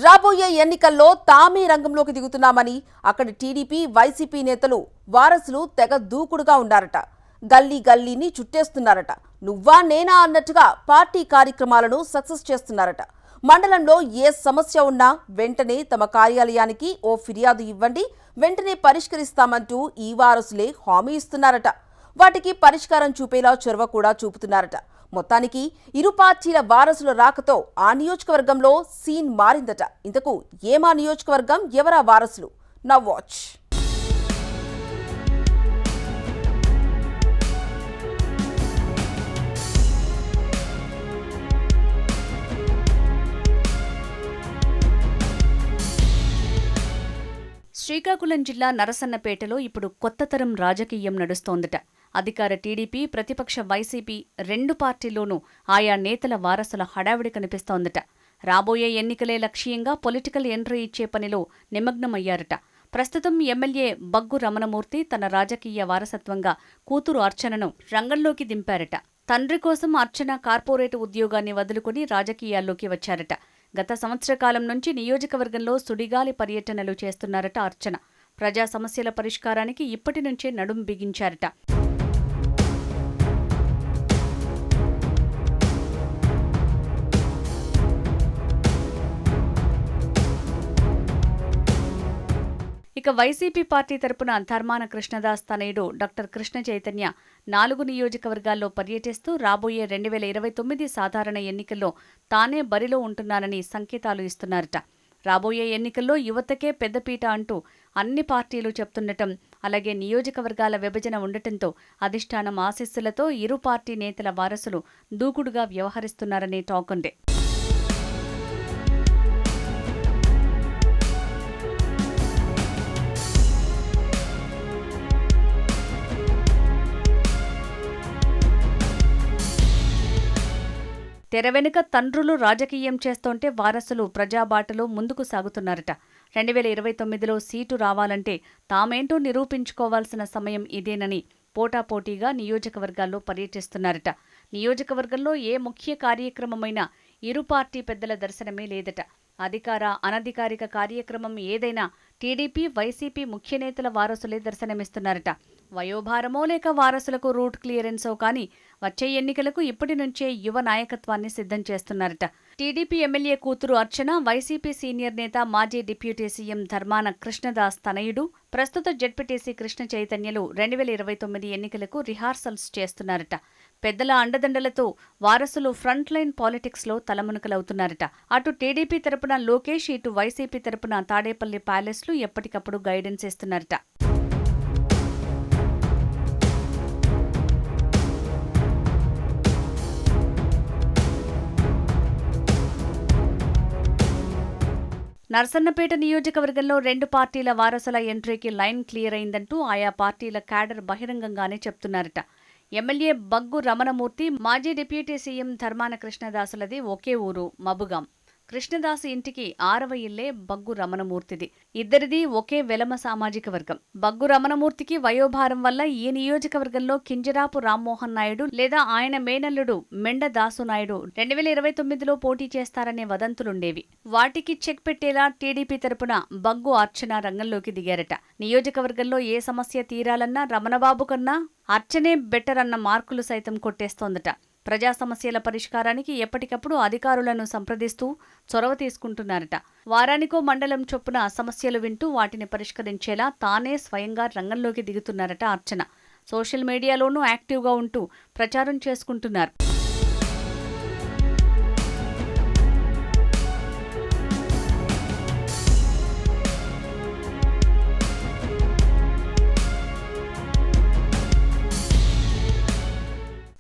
రాబోయే ఎన్నికల్లో తామే రంగంలోకి దిగుతున్నామని అక్కడి టీడీపీ వైసీపీ నేతలు వారసులు తెగ దూకుడుగా ఉన్నారట. గల్లీ గల్లీని చుట్టేస్తున్నారట. నువ్వా నేనా అన్నట్టుగా పార్టీ కార్యక్రమాలను సక్సెస్ చేస్తున్నారట. మండలంలో ఏ సమస్య ఉన్నా వెంటనే తమ కార్యాలయానికి ఓ ఫిర్యాదు ఇవ్వండి, వెంటనే పరిష్కరిస్తామంటూ ఈ వారసులే హామీ ఇస్తున్నారట. వాటికి పరిష్కారం చూపేలా చొరవ కూడా చూపుతున్నారట. మొత్తానికి ఇరు పార్టీల వారసుల రాకతో ఆ నియోజకవర్గంలో సీన్ మారిందట. ఇంతకు ఏమా నియోజకవర్గం, ఎవరా వారసులు? Now watch. శ్రీకాకుళం జిల్లా నరసన్నపేటలో ఇప్పుడు కొత్త తరం రాజకీయం నడుస్తోందట. అధికార టీడీపీ, ప్రతిపక్ష వైసీపీ రెండు పార్టీల్లోనూ ఆయా నేతల వారసుల హడావిడి కనిపిస్తోందట. రాబోయే ఎన్నికలే లక్ష్యంగా పొలిటికల్ ఎంట్రీ ఇచ్చే పనిలో నిమగ్నమయ్యారట. ప్రస్తుతం ఎమ్మెల్యే బగ్గు రమణమూర్తి తన రాజకీయ వారసత్వంగా కూతురు అర్చనను రంగంలోకి దింపారట. తండ్రి కోసం అర్చన కార్పొరేట్ ఉద్యోగాన్ని వదులుకుని రాజకీయాల్లోకి వచ్చారట. గత సంవత్సర కాలం నుంచి నియోజకవర్గంలో సుడిగాలి పర్యటనలు చేస్తున్నారట అర్చన. ప్రజా సమస్యల పరిష్కారానికి ఇప్పటి నుంచే నడుం బిగించారట. ఇక వైసీపీ పార్టీ తరపున ధర్మాన కృష్ణదాస్ తనయుడు డాక్టర్ కృష్ణ చైతన్య 4 నియోజకవర్గాల్లో పర్యటిస్తూ రాబోయే 2029 సాధారణ ఎన్నికల్లో తానే బరిలో ఉంటున్నానని సంకేతాలు ఇస్తున్నారట. రాబోయే ఎన్నికల్లో యువతకే పెద్దపీట అంటూ అన్ని పార్టీలు చెప్తుండటం, అలాగే నియోజకవర్గాల విభజన ఉండటంతో అధిష్టానం ఆశీస్సులతో ఇరు పార్టీ నేతల వారసులు దూకుడుగా వ్యవహరిస్తున్నారనే టాక్ ఉంది. తెర వెనుక తండ్రులు రాజకీయం చేస్తోంటే వారసులు ప్రజాబాటలో ముందుకు సాగుతున్నారట. 2029లో సీటు రావాలంటే తామేంటో నిరూపించుకోవాల్సిన సమయం ఇదేనని పోటాపోటీగా నియోజకవర్గాల్లో పర్యటిస్తున్నారట. నియోజకవర్గంలో ఏ ముఖ్య కార్యక్రమమైనా ఇరు పార్టీ పెద్దల దర్శనమే లేదట. అధికార, అనధికారిక కార్యక్రమం ఏదైనా టీడీపీ, వైసీపీ ముఖ్య నేతల వారసులే దర్శనమిస్తున్నారట. వయోభారమో లేక వారసులకు రూట్ క్లియరెన్సో కానీ వచ్చే ఎన్నికలకు ఇప్పటి నుంచే యువ నాయకత్వాన్ని సిద్ధం చేస్తున్నారట. టీడీపీ ఎమ్మెల్యే కూతురు అర్చన, వైసీపీ సీనియర్ నేత మాజీ డిప్యూటీ సీఎం ధర్మాన కృష్ణదాస్ తనయుడు, ప్రస్తుత జెడ్పీటీసీ కృష్ణ చైతన్యలు 2029 ఎన్నికలకు రిహార్సల్స్ చేస్తున్నారట. పెద్దల అండదండలతో వారసులు ఫ్రంట్ లైన్ పాలిటిక్స్లో తలమునకలవుతున్నారట. అటు టీడీపీ తరపున లోకేష్, ఇటు వైసీపీ తరపున తాడేపల్లి ప్యాలెస్లు ఎప్పటికప్పుడు గైడెన్స్ ఇస్తున్నారట. నర్సన్నపేట నియోజకవర్గంలో రెండు పార్టీల వారసుల ఎంట్రీకి లైన్ క్లియర్ అయిందంటూ ఆయా పార్టీల క్యాడర్ బహిరంగంగానే చెప్తున్నారట. ఎమ్మెల్యే బగ్గు రమణమూర్తి, మాజీ డిప్యూటీ సీఎం ధర్మాన కృష్ణదాసులది ఒకే ఊరు మబుగాం. కృష్ణదాసు ఇంటికి 6వ ఇల్లే బగ్గు రమణమూర్తిది. ఇద్దరిది ఒకే వెలమ సామాజిక వర్గం. బగ్గు రమణమూర్తికి వయోభారం వల్ల ఈ నియోజకవర్గంలో కింజరాపు రామ్మోహన్ నాయుడు లేదా ఆయన మేనల్లుడు మెండ దాసునాయుడు 2029లో పోటీ చేస్తారనే వదంతులుండేవి. వాటికి చెక్ పెట్టేలా టీడీపీ తరపున బగ్గు అర్చన రంగంలోకి దిగారట. నియోజకవర్గంలో ఏ సమస్య తీరాలన్నా రమణబాబు కన్నా అర్చనే బెటర్ అన్న మార్కులు సైతం కొట్టేస్తోందట. ప్రజా సమస్యల పరిష్కారానికి ఎప్పటికప్పుడు అధికారులను సంప్రదిస్తూ చొరవ తీసుకుంటున్నారట. వారానికో మండలం చొప్పున సమస్యలు వింటూ వాటిని పరిష్కరించేలా తానే స్వయంగా రంగంలోకి దిగుతున్నారట అర్చన. సోషల్ మీడియాలోనూ యాక్టివ్గా ఉంటూ ప్రచారం చేసుకుంటున్నారు.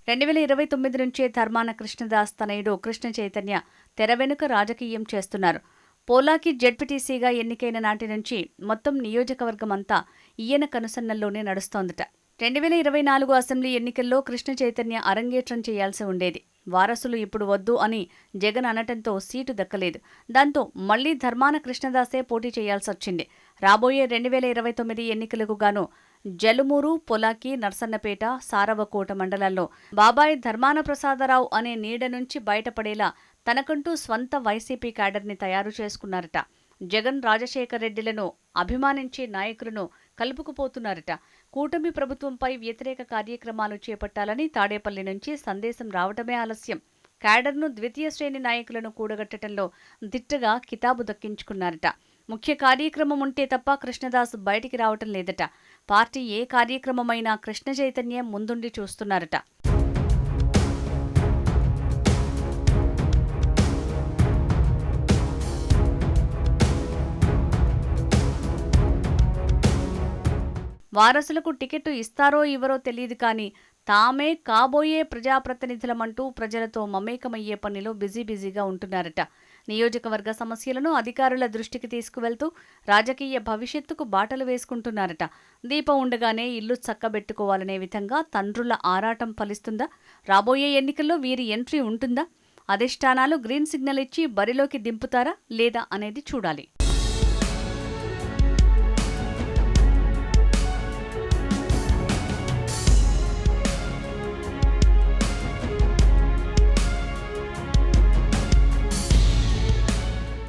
రెండు 2029 నుంచే ధర్మాన కృష్ణదాస్ తనయుడు కృష్ణ చైతన్య తెర వెనుక రాజకీయం చేస్తున్నారు. పోలాకి జెడ్పీటీసీగా ఎన్నికైన నాటి నుంచి మొత్తం నియోజకవర్గమంతా ఈయన కనుసన్నల్లోనే నడుస్తోందట. 2024 అసెంబ్లీ ఎన్నికల్లో కృష్ణ చైతన్య అరంగేట్రం చేయాల్సి ఉండేది. వారసులు ఇప్పుడు వద్దు అని జగన్ అనటంతో సీటు దక్కలేదు. దాంతో మళ్లీ ధర్మాన కృష్ణదాసే పోటీ చేయాల్సొచ్చింది. రాబోయే 2029 ఎన్నికలకు గాను జలుమూరు, పొలాకి, నర్సన్నపేట, సారవకోట మండలాల్లో బాబాయ్ ధర్మాన ప్రసాదరావు అనే నీడ నుంచి బయటపడేలా తనకంటూ స్వంత వైసీపీ క్యాడర్ని తయారు చేసుకున్నారట. జగన్, రాజశేఖర్ రెడ్డిలను అభిమానించే నాయకులను కలుపుకుపోతున్నారట. కూటమి ప్రభుత్వంపై వ్యతిరేక కార్యక్రమాలు చేపట్టాలని తాడేపల్లి నుంచి సందేశం రావటమే ఆలస్యం. క్యాడర్ను ద్వితీయ శ్రేణి నాయకులను కూడగట్టడంలో దిట్టగా కితాబు దక్కించుకున్నారట. ముఖ్య కార్యక్రమం ఉంటే తప్ప కృష్ణదాస్ బయటికి రావటం లేదట. పార్టీ ఏ కార్యక్రమమైనా కృష్ణ చైతన్యం ముందుండి చూస్తున్నారట. వారసులకు టికెట్ ఇస్తారో ఇవ్వరో తెలియదు కానీ తామే కాబోయే ప్రజాప్రతినిధులమంటూ ప్రజలతో మమేకమయ్యే పనిలో బిజీగా ఉంటున్నారట. నియోజకవర్గ సమస్యలను అధికారుల దృష్టికి తీసుకువెళ్తూ రాజకీయ భవిష్యత్తుకు బాటలు వేసుకుంటున్నారట. దీపం ఉండగానే ఇల్లు చక్కబెట్టుకోవాలనే విధంగా తండ్రుల ఆరాటం ఫలిస్తుందా? రాబోయే ఎన్నికల్లో వీరి ఎంట్రీ ఉంటుందా? అధిష్టానాలు గ్రీన్ సిగ్నల్ ఇచ్చి బరిలోకి దింపుతారా లేదా అనేది చూడాలి.